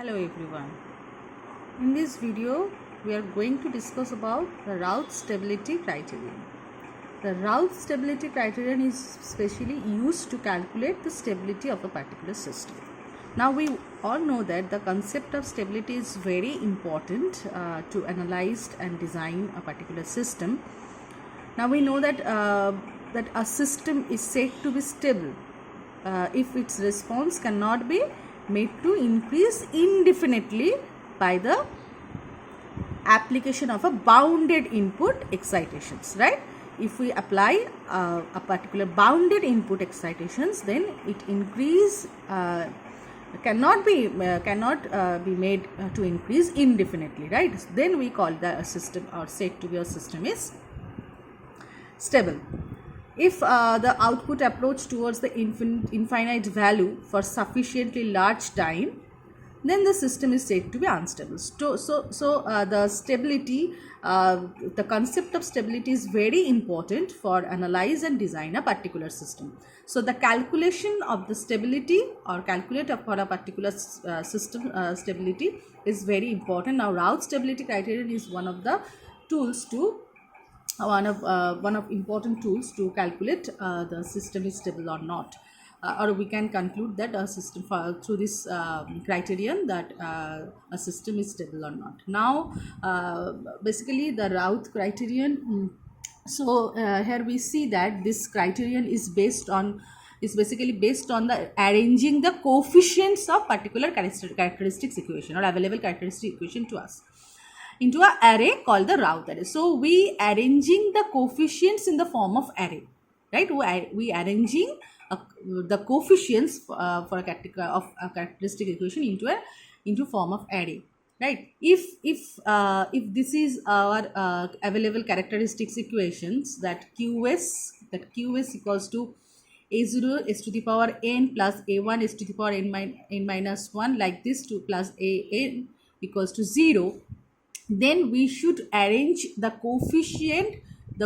Hello everyone. In this video, we are going to discuss about the Routh stability criterion. The Routh stability criterion is specially used to calculate the stability of a particular system. Now we all know that the concept of stability is very important to analyze and design a particular system. Now we know that that a system is said to be stable if its response cannot be made to increase indefinitely by the application of a bounded input excitations, right? If we apply a particular bounded input excitations, then it increase cannot be made to increase indefinitely, right? Then we call the system or said to be a system is stable. If the output approach towards the infinite value for sufficiently large time, then the system is said to be unstable. The stability, the concept of stability is very important for analyze and design a particular system. So the calculation of the stability or calculate for a particular system stability is very important. Now Routh stability criterion is one of the tools to one of important tools to calculate the system is stable or not, or we can conclude that a system through this criterion that a system is stable or not. Now basically the Routh criterion, here we see that this criterion is basically based on the arranging the coefficients of particular characteristics equation or available characteristic equation to us into an array called the Routh array. So we arranging the coefficients in the form of array, right? We arranging the coefficients for a characteristic equation into form of array, right? If this is our available characteristics equations, that qs equals to a0 s to the power n plus a1 s to the power n minus 1 like this to plus an equals to 0, then we should arrange the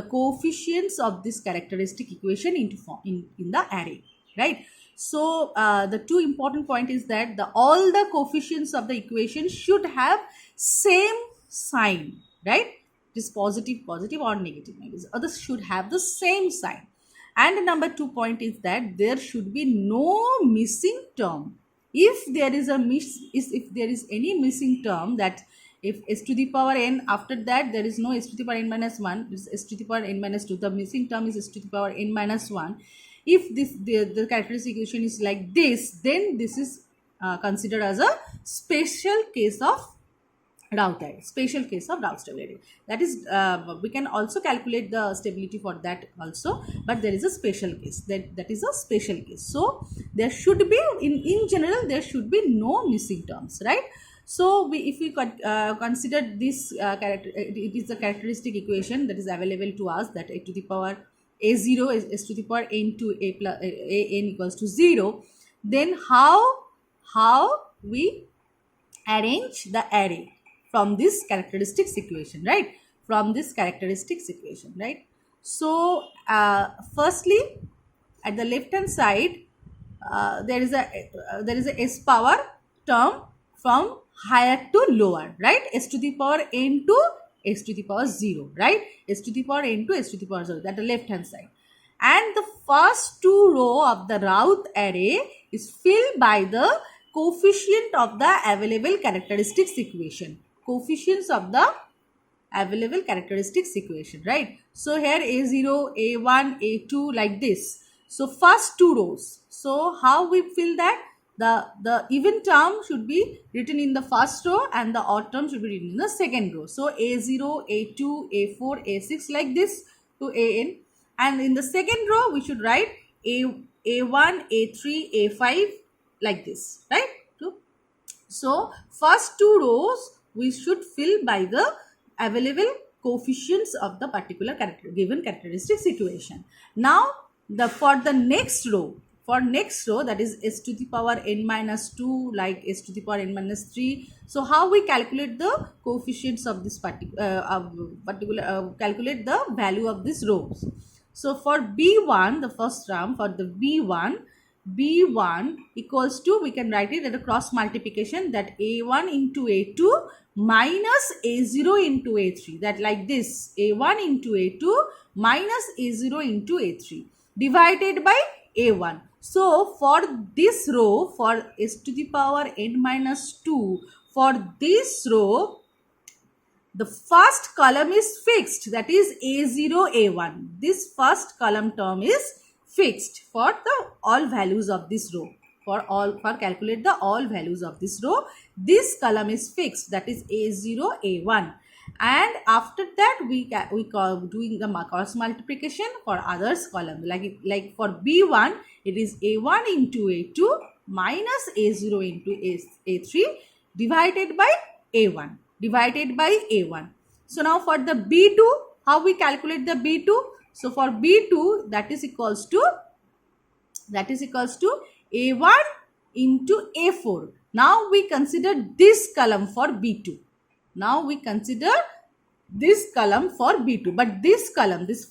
coefficients of this characteristic equation into form in the array, right? So the two important point is that all the coefficients of the equation should have same sign, right? It is positive or negative, maybe others should have the same sign. And number 2 point is that there should be no missing term. If there is any missing term, that if s to the power n, after that there is no s to the power n minus 1, this s to the power n minus 2, the missing term is s to the power n minus 1. If the characteristic equation is like this, then this is considered as a special case of Routh array, special case of Routh stability. That is, we can also calculate the stability for that also, but there is a special case. That is a special case. So there should be in general there should be no missing terms, right? So if we consider this it is the characteristic equation that is available to us, that a to the power a0 is s to the power n to a plus a n equals to 0. Then how we arrange the array from this characteristics equation, right? From this characteristics equation, right? So firstly, at the left hand side, there is a s power term from higher to lower, right? S to the power n to s to the power 0, right? S to the power n to s to the power 0, that the left hand side. And the first two row of the Routh array is filled by the coefficient of the available characteristics equation. Coefficients of the available characteristics equation, right? So here a0, a1, a2 like this. So first two rows. So how we fill that? The even term should be written in the first row and the odd term should be written in the second row. So a0, a2, a4, a6 like this to an. And in the second row we should write a1, a3, a5 like this, right? So first two rows we should fill by the available coefficients of the particular given characteristics equation. Now for next row, that is s to the power n minus 2 like s to the power n minus 3. So how we calculate the coefficients of this calculate the value of these rows. So for B1, the first term, for the B1, B1 equals to, we can write it as a cross multiplication, that A1 into A2 minus A0 into A3, that like this, A1 into A2 minus A0 into A3 divided by A1. So for this row, for s to the power n minus 2, for this row, the first column is fixed, that is A0, A1. This first column term is fixed for the all values of this row. For calculate the all values of this row, this column is fixed, that is A0, A1. And after that we call doing the cross multiplication for others column, like for B1 it is A1 into A2 minus A0 into A3 divided by A1. So now for the B2, how we calculate the B2? So for B2, that is equals to A1 into A4. Now we consider this column for B2. But this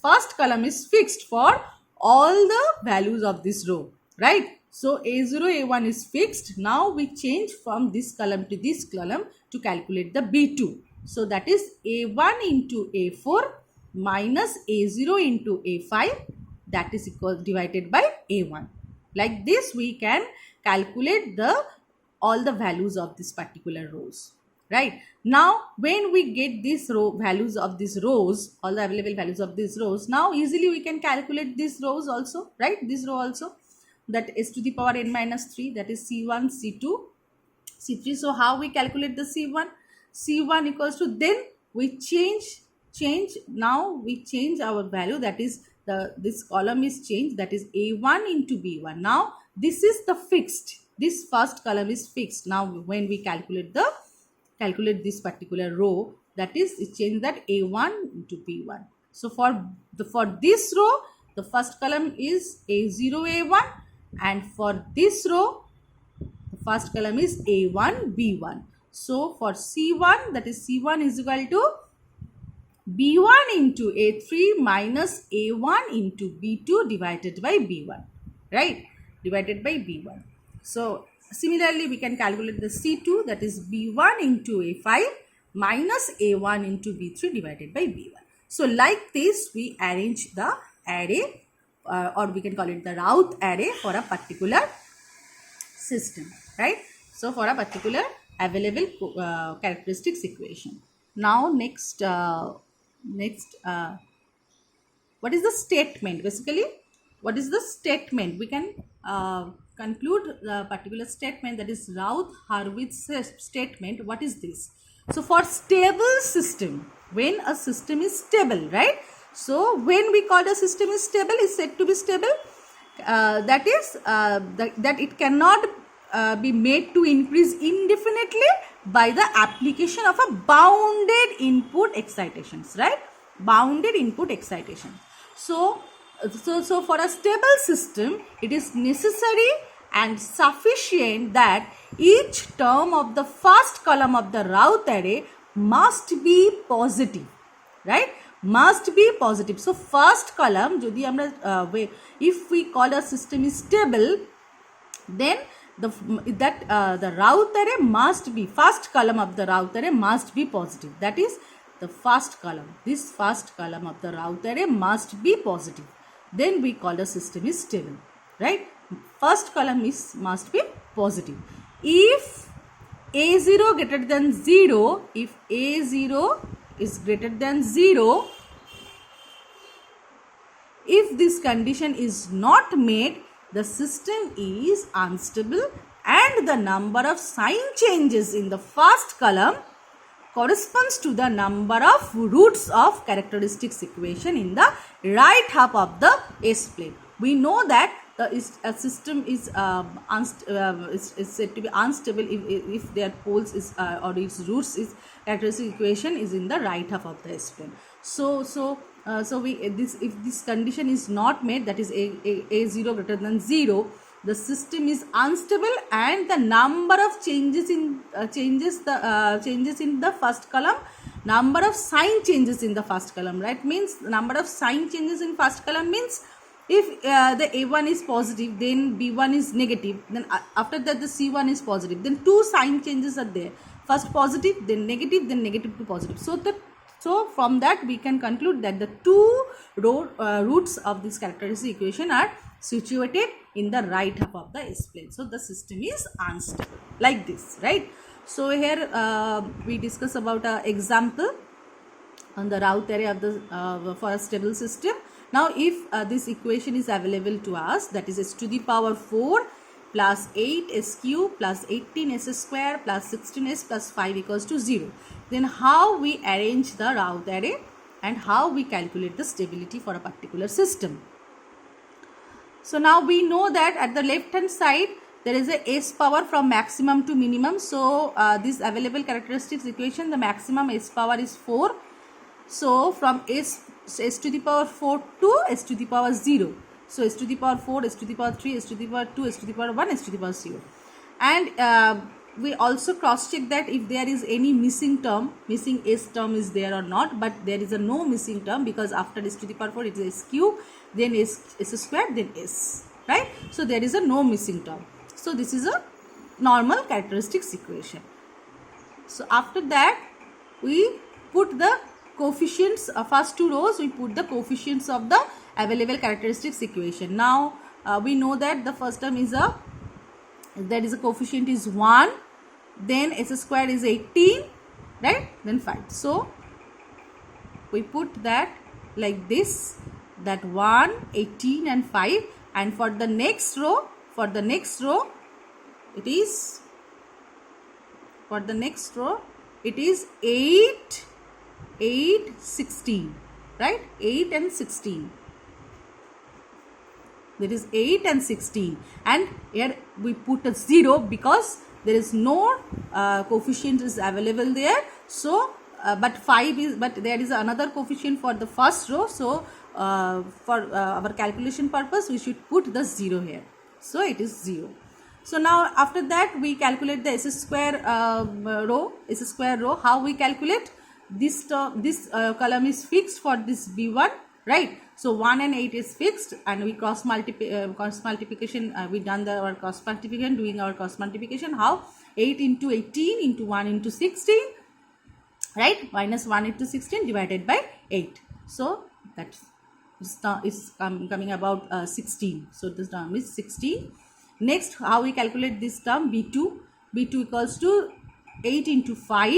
first column is fixed for all the values of this row, right? So A0, A1 is fixed. Now we change from this column to this column to calculate the B2. So that is A1 into A4 minus A0 into A5, that is equal divided by A1. Like this we can calculate all the values of this particular rows, right? Now when we get these values of these rows, all the available values of these rows, now easily we can calculate these rows also, right? This row also, that s to the power n minus 3, that is C1, C2, C3. So how we calculate the C1? C1 equals to, then we change, now we change our value, that is this column is changed, that is A1 into B1. Now this is the fixed, this first column is fixed. Now when we calculate this particular row, that is change that A1 into B1. So for this row, the first column is A0, A1, and for this row, the first column is A1, B1. So for C1, that is C1 is equal to B1 into A3 minus A1 into B2 divided by B1, right? Divided by B1. So similarly, we can calculate the C2, that is B1 into A5 minus A1 into B3 divided by B1. So like this, we arrange the array, or we can call it the Routh array for a particular system, right? So for a particular available characteristics equation. Now next, what is the statement? Basically, what is the statement? We can conclude the particular statement, that is Routh-Hurwitz statement. What is this? So for stable system, when a system is stable, right? So when we call a system is stable, is said to be stable, that is that it cannot be made to increase indefinitely by the application of a bounded input excitations, right? Bounded input excitation. So for a stable system, it is necessary and sufficient that each term of the first column of the Routh array must be positive, right? Must be positive. So first column, if we call a system is stable, then the Routh array must be, first column of the Routh array must be positive. That is the first column. This first column of the Routh array must be positive. Then we call the system is stable, right? First column must be positive. If A0 greater than 0, if A0 is greater than 0, if this condition is not met, the system is unstable and the number of sign changes in the first column corresponds to the number of roots of characteristics equation in the right half of the S-plane. We know that a system is said to be unstable if their poles is or its roots is characteristic equation is in the right half of the S-plane. If this condition is not met, that is A0 greater than 0, the system is unstable and the number of changes in the first column, number of sign changes in the first column, right? Means number of sign changes in first column means If the A1 is positive, then B1 is negative, then after that the C1 is positive, then two sign changes are there. First positive, then negative to positive. So from that we can conclude that the two roots of this characteristic equation are situated in the right half of the S plane. So the system is unstable like this, right? So here we discuss about an example on the Raoult array of the for a stable system. Now if this equation is available to us, that is s to the power 4 plus 8 s cube plus 18 s square plus 16s plus 5 equals to 0, then how we arrange the Raoult array and how we calculate the stability for a particular system. So now we know that at the left hand side there is a s power from maximum to minimum. So this available characteristics equation, the maximum s power is 4. So from s to the power 4 to s to the power 0. So s to the power 4, s to the power 3, s to the power 2, s to the power 1, s to the power 0. And we also cross check that if there is any missing term, missing s term is there or not, but there is a no missing term, because after s to the power 4 it is s cube, then s square, then s, right? So there is a no missing term. So this is a normal characteristics equation. So after that we put the coefficients, first two rows we put the coefficients of the available characteristics equation. Now we know that the first term is a coefficient is 1, then s square is 18, right, then 5. So we put that like this, that 1, 18 and 5, and for the next row it is, it is 8, 16, right, 8 and 16. That is 8 and 16, and here we put a 0 because there is no coefficient is available there. So but 5 is, but there is another coefficient for the first row. So for our calculation purpose we should put the 0 here. So it is 0. So now after that we calculate the s square row. How we calculate this term? This column is fixed for this B1, right? So 1 and 8 is fixed, and we cross multiplication. We done our cross multiplication, doing our cross multiplication. How? 8 into 18 into 1 into 16, right? Minus 1 into 16 divided by 8. So that is coming about 16. So this term is 16. Next, how we calculate this term? B2 equals to 8 into 5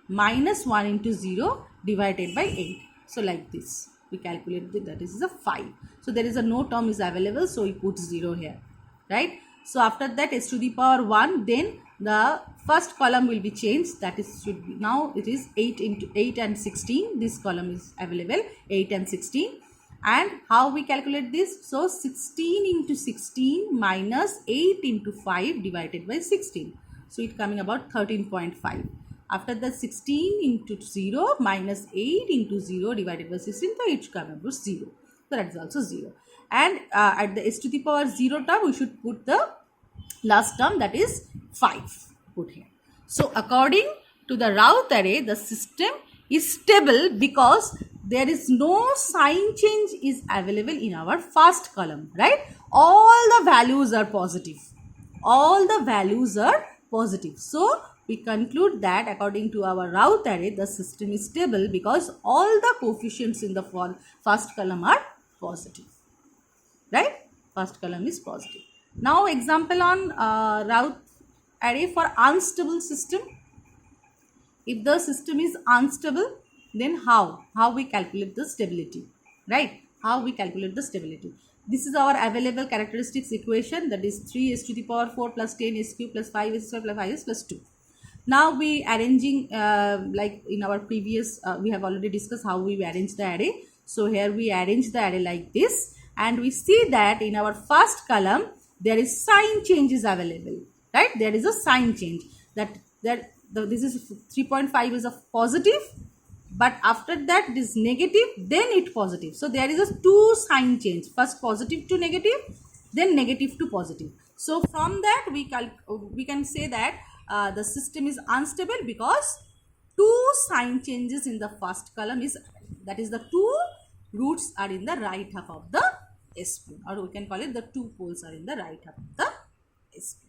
minus 1 into 0 divided by 8. So like this we calculate that is a 5. So there is a no term is available, so we put 0 here, right? So after that s to the power 1, then the first column will be changed, that is should be, now it is 8 into 8 and 16. This column is available, 8 and 16. And how we calculate this? So 16 into 16 minus 8 into 5 divided by 16. So it coming about 13.5. After the 16 into 0 minus 8 into 0 divided by 16, so it comes about 0. So that is also 0. And at the s to the power 0 term, we should put the last term, that is 5, put here. So according to the Raoult array, the system is stable because there is no sign change is available in our first column, right? All the values are positive. So we conclude that according to our Raoult array, the system is stable because all the coefficients in the first column are positive, right? First column is positive. Now example on Raoult array for unstable system. If the system is unstable, then how we calculate the stability, right? How we calculate the stability? This is our available characteristics equation, that is 3s to the power 4 plus 10s cube plus 5s square plus 5s plus 2. Now we arranging like in our previous we have already discussed how we arrange the array. So here we arrange the array like this, and we see that in our first column there is sign change is available, right? There is a sign change this is 3.5 is a positive, but after that it is negative, then it positive. So there is a two sign change, first positive to negative, then negative to positive. So from that we can say that the system is unstable because two sign changes in the first column is, that is the two roots are in the right half of the S plane, or we can call it the two poles are in the right half of the S plane.